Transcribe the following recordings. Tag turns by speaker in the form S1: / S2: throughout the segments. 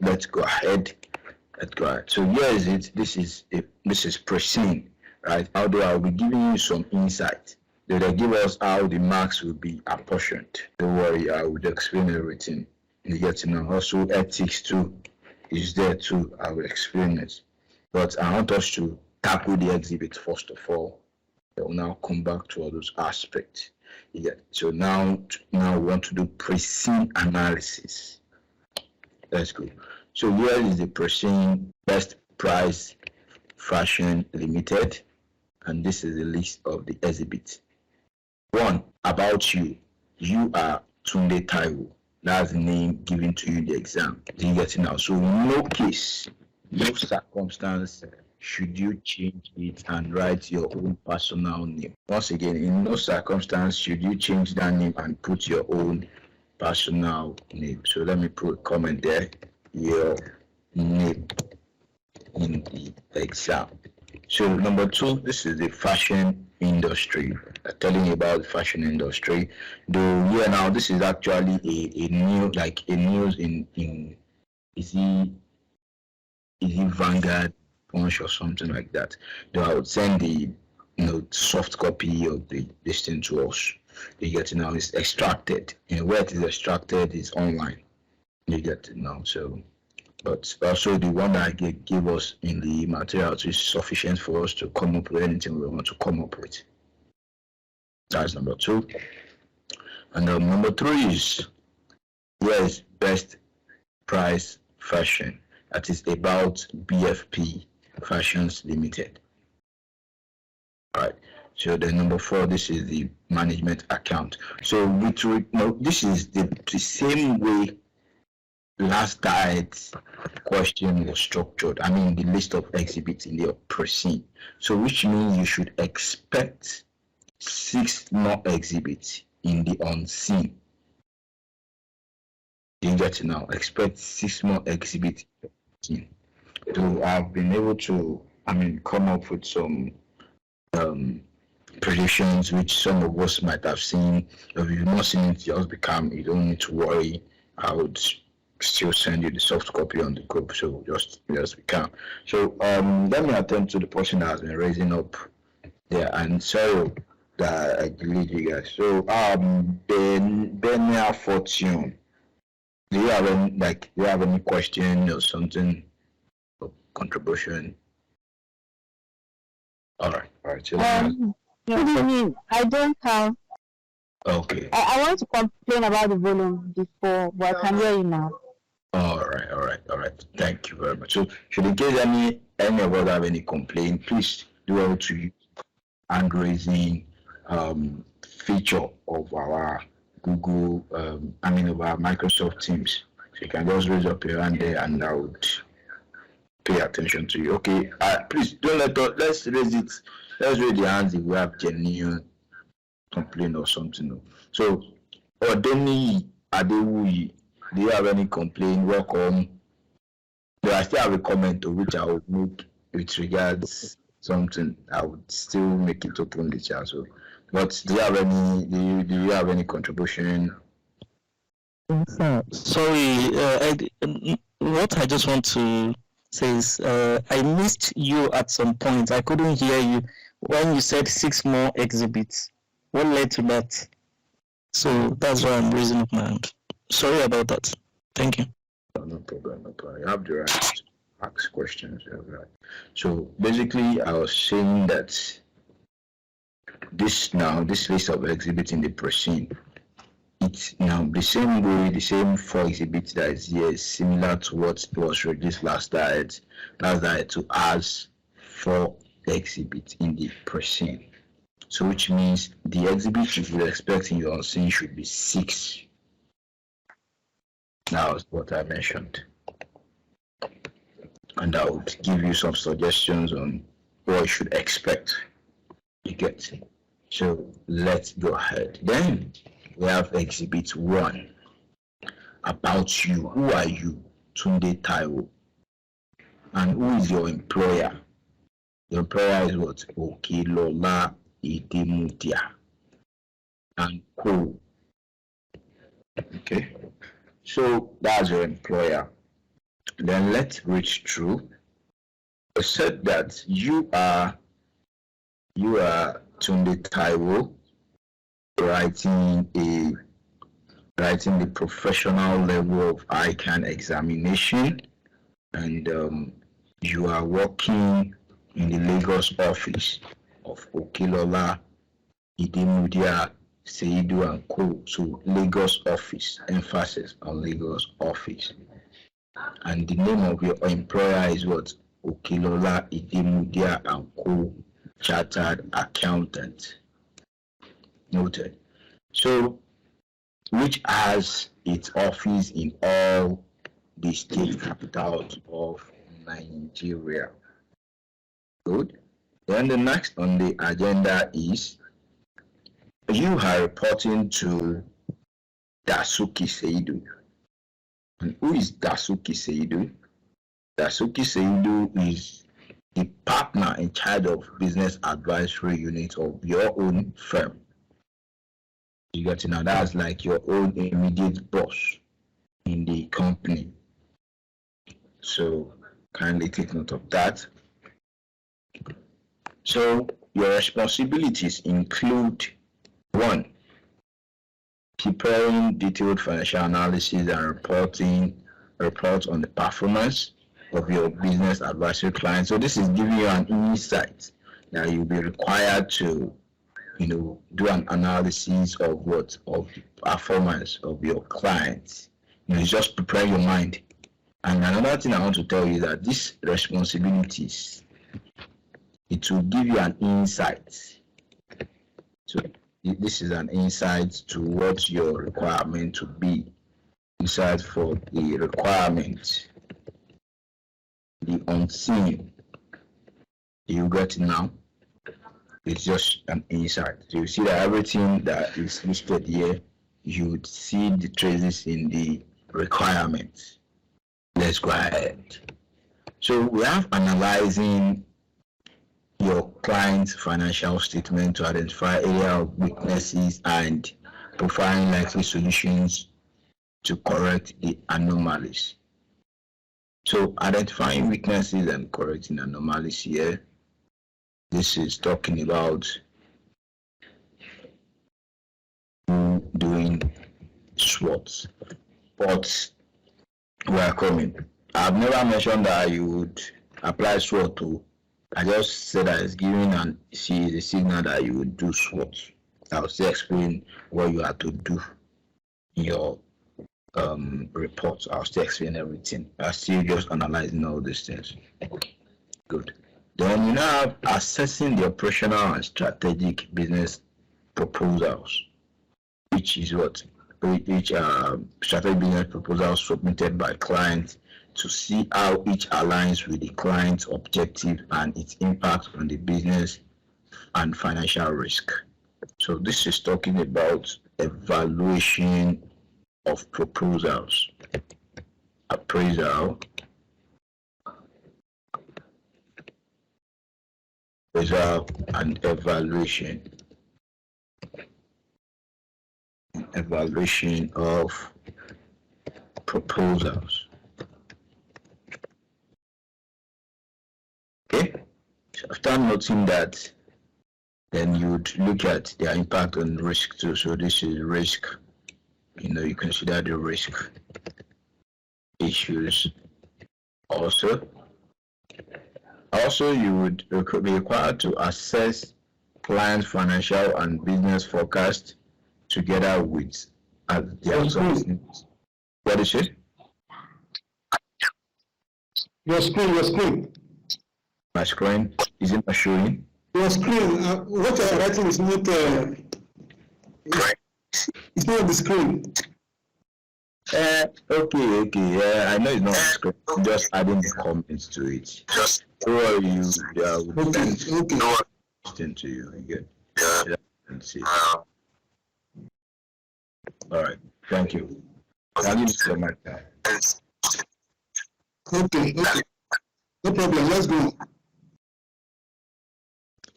S1: let's go ahead. Let's go ahead. So here is it. This is preseen, right? Although I'll be giving you some insight. They'll give us how the marks will be apportioned. Don't worry, I will explain everything. You get to know. Also, ethics too is there too. I will explain it. But I want us to tackle the exhibit first of all. I will now come back to all those aspects. Yeah. So now we want to do preseen analysis. Let's go. So here is the preseen best price fashion limited, and this is the list of the exhibits. One, about you. You are Tunde Taiwo. That's the name given to you in the exam. Do you get it now? So in no case, no circumstance should you change it and write your own personal name. Once again, in no circumstance should you change that name and put your own personal name. So let me put a comment there. Your name in the exam. So number two, this is the fashion industry. Telling you about the fashion industry. Though yeah, now this is actually a new, like a news in is it Vanguard Punch or something like that. Though I would send the soft copy of this thing to us. You get it now. It's extracted. And where it is extracted is online. You get it now. So, but also the one that I give us in the materials is sufficient for us to come up with anything we want to come up with. That's number two. And number three is yes, best price fashion. That is about BFP Fashions Limited. All right. So the number four, this is the management account. So this is the same way last guide's question was structured. I mean, the list of exhibits in the preseen. So which means you should expect 6 more exhibits in the unseen. You get it now. Expect 6 more exhibits. So I've been able to, come up with some predictions which some of us might have seen. If you've not seen it, you don't need to worry. I would still send you the soft copy on the group, so just we can. So let me attend to the person that has been raising up there, and sorry that I delayed you guys. So Benia Fortune, do you have any question or something or contribution? All right. So
S2: good evening. I don't have.
S1: Okay.
S2: I want to complain about the volume before, but I can hear you now.
S1: All right. Thank you very much. So, should in case any of us have any complaint, please do well to use hand raising feature of our Google, of our Microsoft Teams. So you can just raise up your hand there, and I would pay attention to you. Okay. Please don't let's raise it. Let's raise the hands if we have genuine complaint or something. So, Odeni Adewuyi, do you have any complaint? Welcome. Do I still have a comment to which I would make with regards something? I would still make it open the chat. So, but do you have any? Do you have any contribution?
S3: Sorry, what I just want to say is I missed you at some point. I couldn't hear you when you said 6 more exhibits. What led to that? So that's why I'm raising up my hand. Sorry about that. Thank you.
S1: No problem. You have the right to ask questions. Right. So basically, I was saying that this list of exhibits in the preseen, it's now the same way, the same 4 exhibits that is here is similar to what was released last diet to as 4 exhibits in the preseen. So which means the exhibit you should expect in your unseen should be 6. That was what I mentioned. And I would give you some suggestions on what you should expect. You get it? So let's go ahead. Then we have exhibit 1. About you. Who are you? Tunde Taiwo. And who is your employer? Your employer is what? Okilola Idemudia and Co. Okay. So that's your employer. Then let's read through. It said that you are Tunde Taiwo, writing the professional level of ICANN examination, and you are working in the Lagos office of Okilola Idemudia Seidu and Co. So Lagos office, emphasis on Lagos office. And the name of your employer is what? Okilola Idemudia and Co. Chartered Accountant. Noted. So, which has its office in all the state capitals of Nigeria. Good. Then the next on the agenda is you are reporting to Dasuki Seidu. And who is Dasuki Seidu? Dasuki Seidu is the partner in charge of business advisory unit of your own firm. You got to know that's like your own immediate boss in the company. So kindly take note of that. So your responsibilities include 1. Preparing detailed financial analysis and reports on the performance of your business advisory client. So this is giving you an insight that you'll be required to, do an analysis of the performance of your clients. Just prepare your mind. And another thing I want to tell you is that these responsibilities, it will give you an insight. So this is an insight to what your requirement to be. Insight for the requirement, the unseen. You get it now? It's just an insight. So you see that everything that is listed here, you would see the traces in the requirements. Let's go ahead. So we have analyzing your client's financial statement to identify area of weaknesses and profiling likely solutions to correct the anomalies. So identifying weaknesses and correcting anomalies here, this is talking about doing SWOT. But we are coming. I've never mentioned that you would apply SWOT to. I just said that it's giving a signal that you would do SWOT. I'll still explain what you have to do in your report. I'll still explain everything. I'm still just analyzing all these things. Good. Then you now have assessing the operational and strategic business proposals, which is what each strategic business proposal submitted by clients to see how each aligns with the client's objective and its impact on the business and financial risk. So this is talking about evaluation of proposals, appraisal, and evaluation of proposals. Okay, so after noting that, then you would look at their impact on risk too. So this is risk, you consider the risk issues also. Also, you would be required to assess client financial and business forecast together with their services. What is it?
S4: Your screen.
S1: My screen? Is it not showing?
S4: Your screen. What you're writing is not. It's not on the screen.
S1: Okay. I know it's not on the screen. I'm just adding the comments to it. Who are you? Okay. To you again. Yeah. Let's see. All right. Thank you. I'll give you my time.
S4: Okay. No problem. Let's go.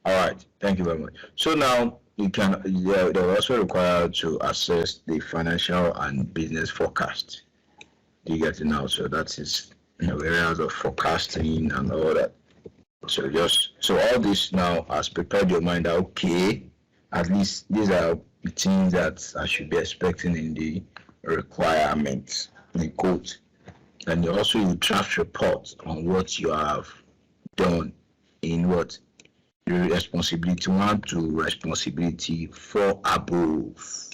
S1: All right. Thank you very much. So now they're also required to assess the financial and business forecast. Do you get it now? So that is areas of forecasting and all that. So all this now has prepared your mind that okay, at least these are the things that I should be expecting in the requirements, in quote. And you draft report on what you have done in what your responsibility 1 to responsibility 4 above.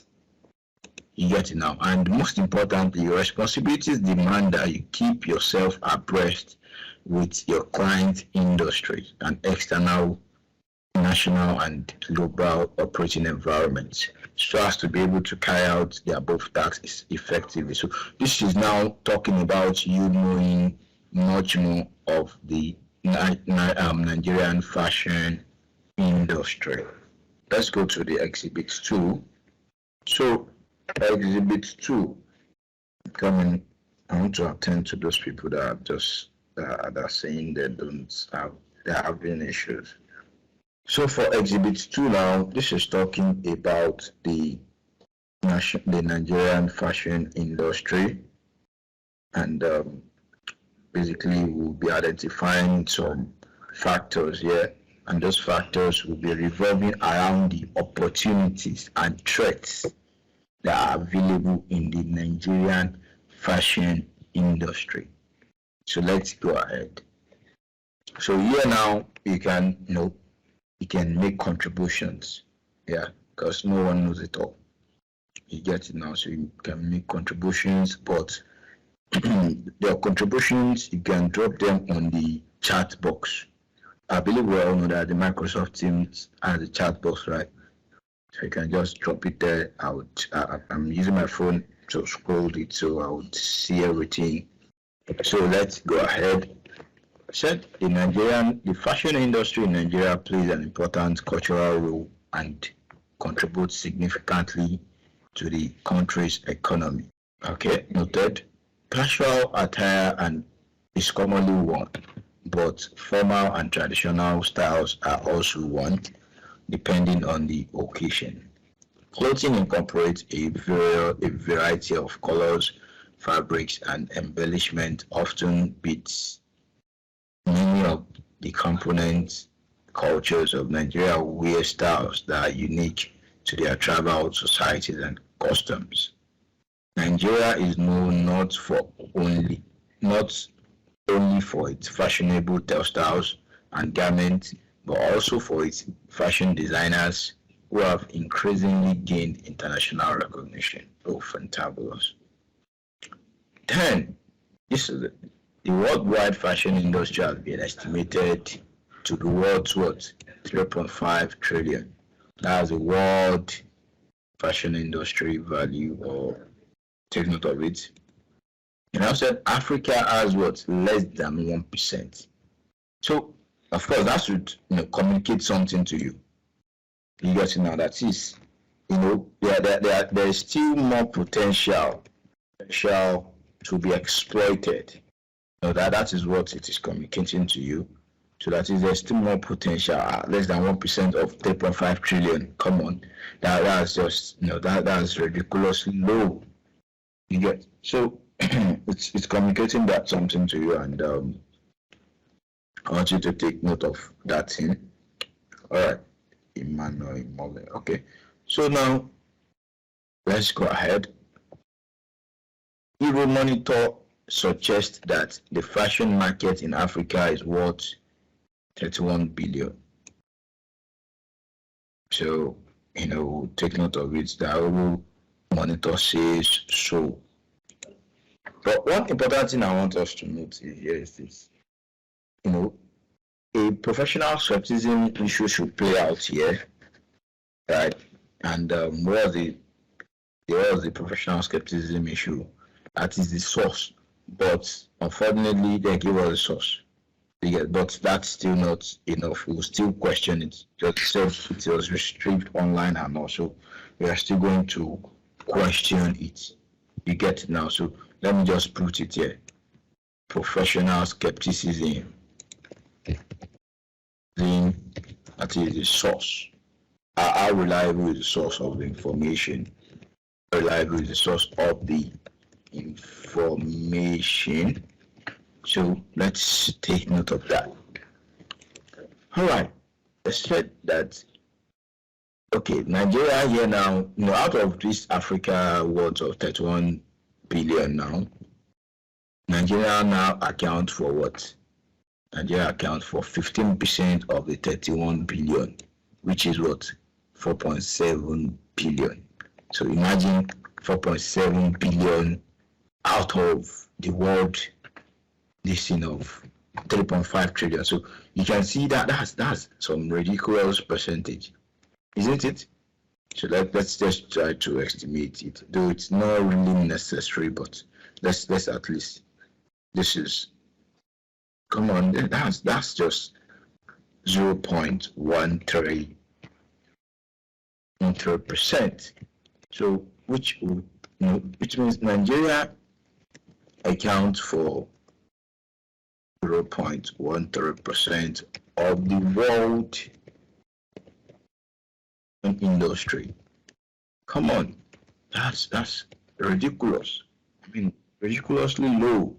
S1: You get it now. And most importantly, your responsibilities demand that you keep yourself abreast with your client industry and external, national, and global operating environments, so as to be able to carry out the above tasks effectively. So this is now talking about you knowing much more of the Nigerian fashion industry. Let's go to the exhibit 2. So exhibit 2, coming, I want to attend to those people that are just that are saying they're having issues. So for exhibit 2 now, this is talking about the Nigerian fashion industry, and basically we'll be identifying some factors here, and those factors will be revolving around the opportunities and threats that are available in the Nigerian fashion industry. So let's go ahead. So here now you can make contributions, because no one knows it all. You get it now, so you can make contributions, but their contributions you can drop them on the chat box. I believe we all know that the Microsoft Teams has a chat box, right? So you can just drop it there. I'm using my phone to scroll it, so I would see everything. So let's go ahead. Said the fashion industry in Nigeria plays an important cultural role and contributes significantly to the country's economy. Okay, noted. Casual attire is commonly worn, but formal and traditional styles are also worn, depending on the occasion. Clothing incorporates a variety of colors, fabrics, and embellishment, often beats many of the components cultures of Nigeria wear styles that are unique to their tribal societies and customs. Nigeria is known not only for its fashionable textiles and garments, but also for its fashion designers who have increasingly gained international recognition. Oh, fantabulous. 10. This is the worldwide fashion industry has been estimated to the world's worth 3.5 trillion. That's the world fashion industry value, or take note of it. And I said Africa has what? Less than 1%. So of course that should communicate something to you. You got to know that is, there is still more potential to be exploited. That is what it is communicating to you. So that is, there's still more potential. Less than 1% of 3.5 trillion. Come on, that's just that's ridiculously low. You get, so it's communicating that something to you, and I want you to take note of that thing. All right, Emmanuel. Okay, so now let's go ahead. Euromonitor suggests that the fashion market in Africa is worth 31 billion. So, take note of it. The Euromonitor says so. But one important thing I want us to note here is this. A professional skepticism issue should play out here, right? And what was the professional skepticism issue? That is the source. But unfortunately, they give us the source. But that's still not enough. We'll still question it. Just said it was restricted online, and also we are still going to question it. You get it now. So let me just put it here. Professional skepticism. That is the source. How reliable is the source of the information? How reliable is the source of the information? So let's take note of that. All right. Let's said that, okay, Nigeria here now, out of this Africa worth of 31 billion now, Nigeria now accounts for what? Nigeria accounts for 15% of the 31 billion, which is what? 4.7 billion. So imagine 4.7 billion out of the world listing of 3.5 trillion. So you can see that that's some ridiculous percentage, isn't it? So let's just try to estimate it, though it's not really necessary, but let's at least, this is, come on, that's just 0.13%. So which means Nigeria accounts for 0.13% of the world industry. Come on, that's ridiculous. I mean, ridiculously low.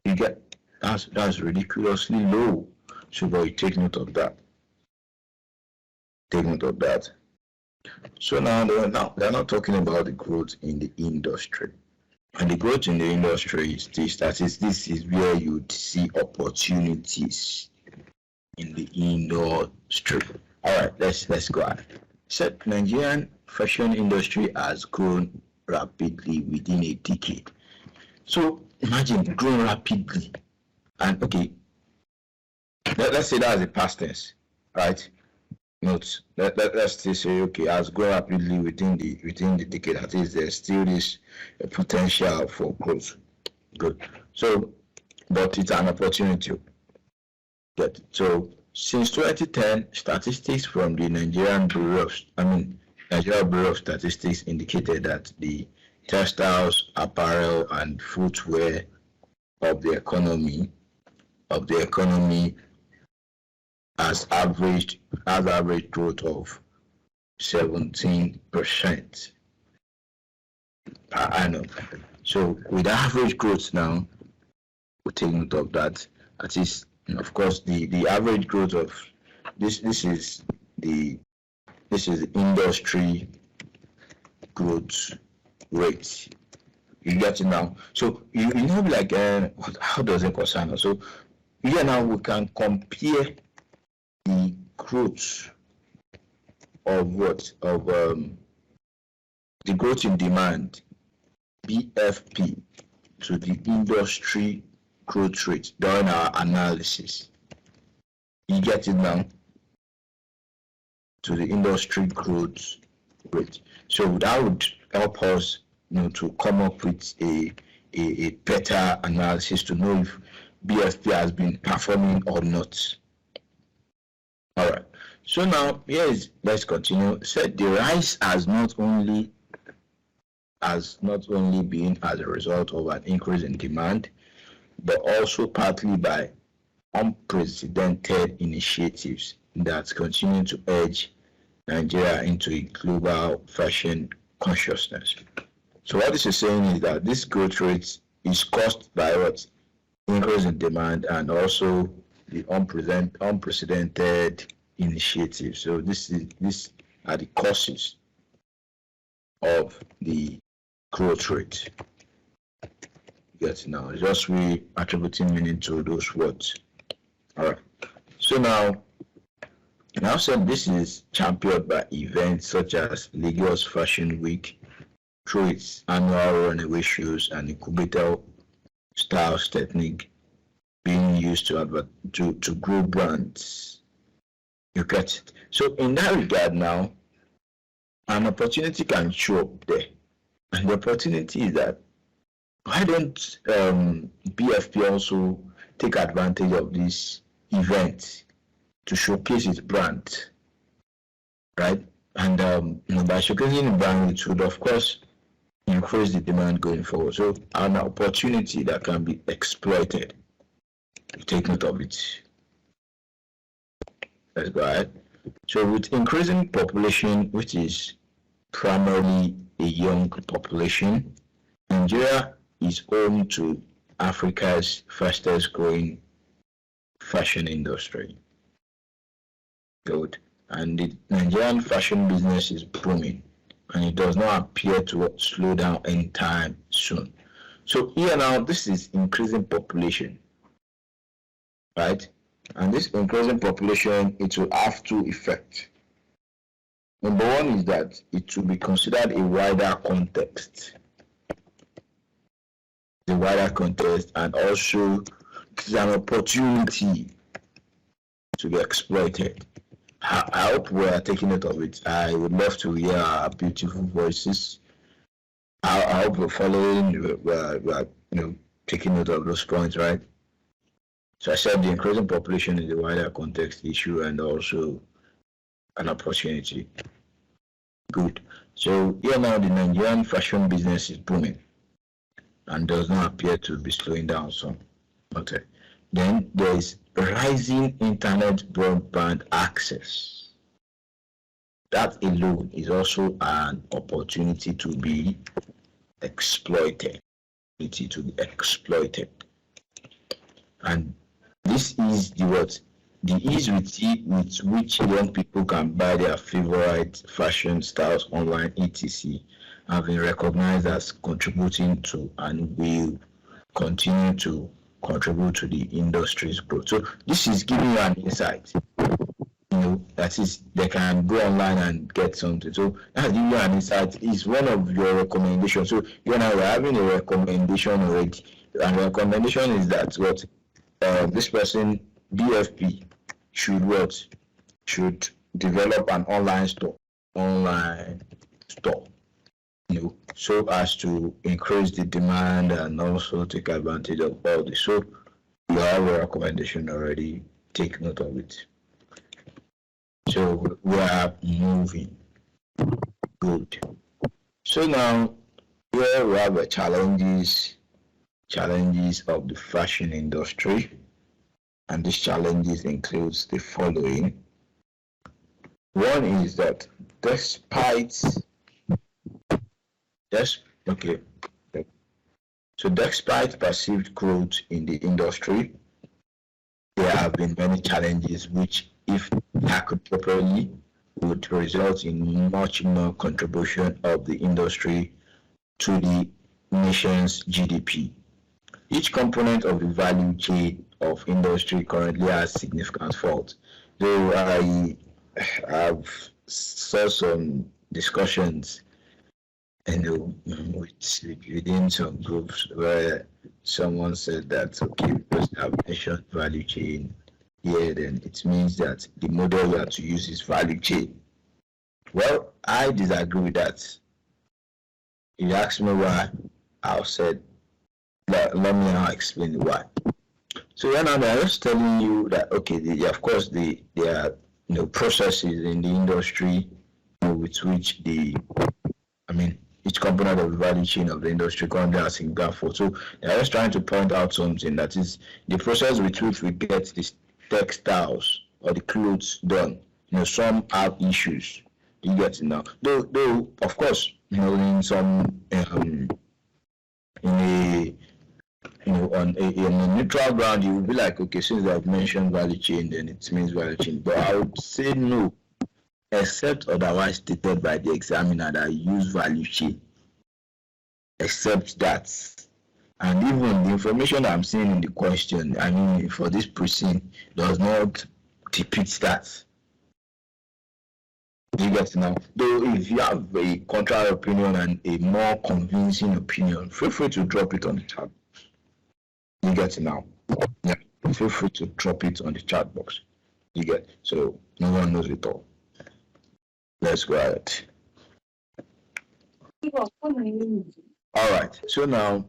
S1: You get that's ridiculously low. So, boy, take note of that. Take note of that. So now they're not talking about the growth in the industry. And the growth in the industry is this is where you'd see opportunities in the industry. All right, let's go on. So Nigerian fashion industry has grown rapidly within a decade. So imagine growing rapidly, and okay, let's say that's the past tense, right? Note let's say okay, has grown rapidly within the decade. At least there's still this potential for growth. Good. So, but it's an opportunity. Good. So since 2010, statistics from the Nigeria Bureau of Statistics indicated that the textiles, apparel, and footwear of the economy has average growth of 17% per annum. So with average growth now, we take note of that. At least, of course, the average growth of this is the industry growth rate. You get it now. So you know, like how does it concern us? So here now we can compare the growth of the growth in demand, BFP, to the industry growth rate during our analysis. You get it now? To the industry growth rate. So that would help us, to come up with a better analysis to know if BFP has been performing or not. All right. So now, let's continue. Said the rise has not only been as a result of an increase in demand, but also partly by unprecedented initiatives that continue to urge Nigeria into a global fashion consciousness. So what this is saying is that this growth rate is caused by what? Increase in demand and also the unprecedented initiative. So these are the causes of the growth rate. Get now, just we attributing meaning to those words. All right. So now said this is championed by events such as Lagos Fashion Week through its annual runaway shows and incubator styles technique being used to grow brands. You get it. So in that regard now, an opportunity can show up there. And the opportunity is that why don't BFP also take advantage of this event to showcase its brand, right? And by showcasing the brand, it would of course increase the demand going forward. So an opportunity that can be exploited. Take note of it. Let's go ahead. So with increasing population, which is primarily a young population, Nigeria is home to Africa's fastest growing fashion industry. Good. And the Nigerian fashion business is booming, and it does not appear to slow down anytime soon. So here now, this is increasing population, right? And this increasing population, it will have two effects. Number one is that it will be considered a wider context. The wider context, and also it's an opportunity to be exploited. I hope we are taking note of it. I would love to hear our beautiful voices. I hope we're following, we're taking note of those points, right? So I said the increasing population is a wider context issue and also an opportunity. Good. So here now the Nigerian fashion business is booming and does not appear to be slowing down some. Okay. Then there is rising internet broadband access. That alone is also an opportunity to be exploited. And this is the ease with which young people can buy their favorite fashion styles online, etc., have been recognized as contributing to and will continue to contribute to the industry's growth. So this is giving you an insight. That is, they can go online and get something. So that's giving you an insight. Is one of your recommendations. So you and I were having a recommendation already, and the recommendation is that this person BFP should develop an online store, so as to increase the demand and also take advantage of all this. So you have a recommendation already. Take note of it. So we are moving. Good. So now here we have the challenges of the fashion industry. And these challenges includes the following. One is that despite perceived growth in the industry, there have been many challenges which, if tackled properly, would result in much more contribution of the industry to the nation's GDP. Each component of the value chain of industry currently has significant faults. Though I have saw some discussions within some groups where someone said that, okay, because I've mentioned value chain here, then it means that the model you have to use is value chain. Well, I disagree with that. If you ask me why, I'll say, let me now explain why. So right now they're just telling you that, okay, of course there are processes in the industry with which each component of the value chain of the industry currently has significant fault. So they're just trying to point out something, that is the process with which we get the textiles or the clothes done. Some have issues. You get it now. Though of course, in some on a neutral ground, you will be like, okay, since I've mentioned value chain, then it means value chain. But I would say no, except otherwise stated by the examiner that use value chain. Except that. And even the information I'm seeing in the question, for this preseen, does not depict that. You get it now? Though if you have a contrary opinion and a more convincing opinion, feel free to drop it on the chat. You get it now? Yeah. Feel free to drop it on the chat box. You get it? So no one knows it all. Let's go ahead. All right. So now,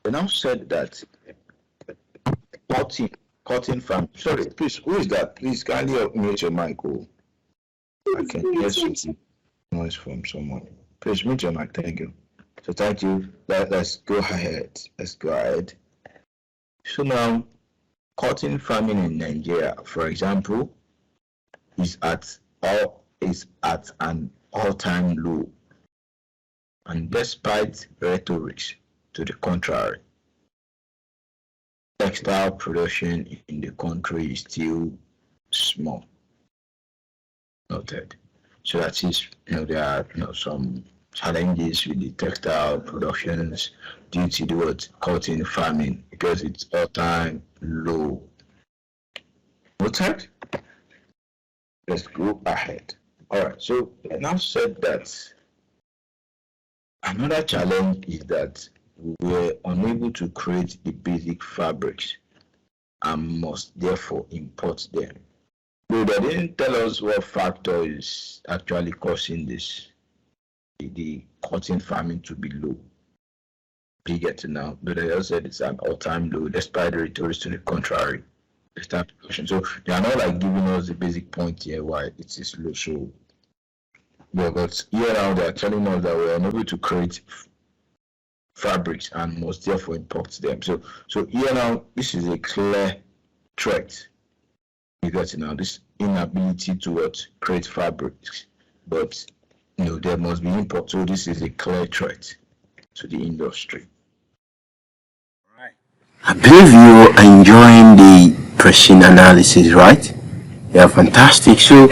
S1: we now said that cutting from. Sorry, please. Who is that? Please kindly mute your mic. I can hear some noise from someone. Please mute your mic. Thank you. So thank you. Let's go ahead. So now, cotton farming in Nigeria, for example, is at an all-time low, and despite rhetoric to the contrary, textile production in the country is still small. Noted. So that is, there are, some challenges with the textile productions due to the what cotton farming because it's all time low. Noted. Let's go ahead. All right. So I now said that another challenge is that we were unable to create the basic fabrics and must therefore import them. So they didn't tell us what factor is actually causing this, the cotton farming to be low. You get to now, but they also said it's an all-time low, despite the rhetoric to the contrary. So they are not like giving us the basic point here why it is low. So yeah, but here now they are telling us that we are unable to create fabrics and must therefore import them. So here now this is a clear threat. You got it now. This inability to create fabrics, but there must be import. So this is a clear threat to the industry.
S5: I believe you're enjoying the preseen analysis, right? Yeah, fantastic. So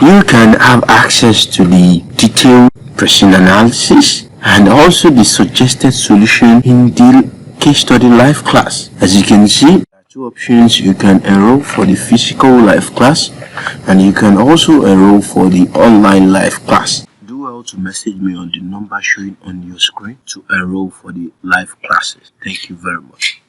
S5: you can have access to the detailed preseen analysis and also the suggested solution in the case study live class. As you can see, there are two options. You can enroll for the physical live class and you can also enroll for the online live class. Do well to message me on the number showing on your screen to enroll for the live classes. Thank you very much.